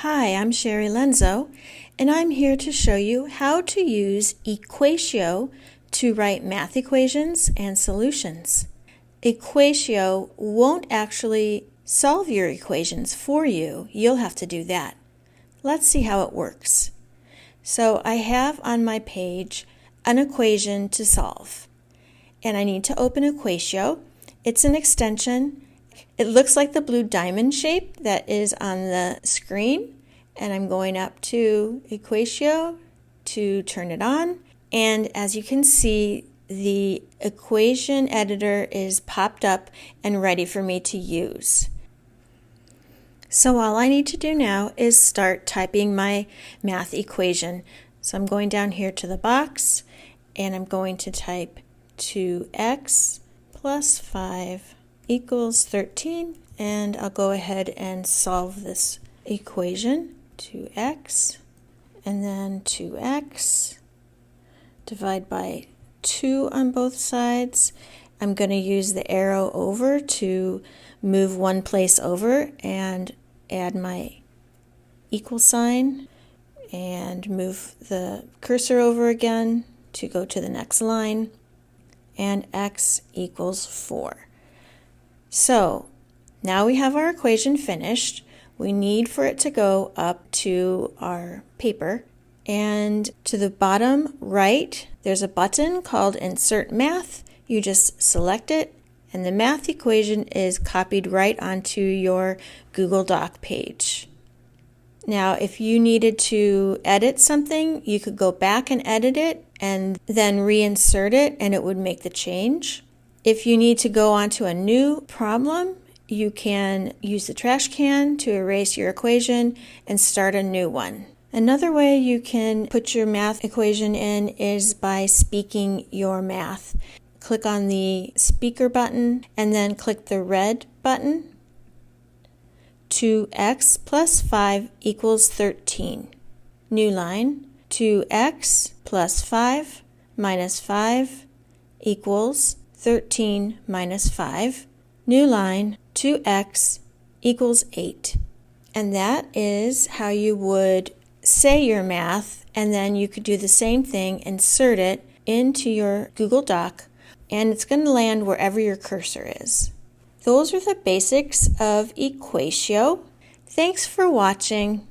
Hi, I'm Sherry Lenzo, and I'm here to show you how to use Equatio to write math equations and solutions. Equatio won't actually solve your equations for you. You'll have to do that. Let's see how it works. So I have on my page an equation to solve, and I need to open Equatio. It's an extension. It looks like the blue diamond shape that is on the screen, and I'm going up to Equatio to turn it on, and as you can see, the equation editor is popped up and ready for me to use. So all I need to do now is start typing my math equation. So I'm going down here to the box, and I'm going to type 2x plus 5 equals 13, and I'll go ahead and solve this equation. 2x and then 2x, divide by 2 on both sides. I'm going to use the arrow over to move one place over and add my equal sign, and move the cursor over again to go to the next line, and x equals 4. So now we have our equation finished. We need for it to go up to our paper, and to the bottom right there's a button called Insert Math. You just select it, and the math equation is copied right onto your Google Doc page. Now if you needed to edit something, you could go back and edit it and then reinsert it, and it would make the change. If you need to go on to a new problem, you can use the trash can to erase your equation and start a new one. Another way you can put your math equation in is by speaking your math. Click on the speaker button and then click the red button. 2x plus 5 equals 13. New line. 2x plus 5 minus 5 equals 13 minus 5. New line. 2x equals 8. And that is how you would say your math, and then you could do the same thing, insert it into your Google Doc, and it's going to land wherever your cursor is. Those are the basics of Equatio. Thanks for watching.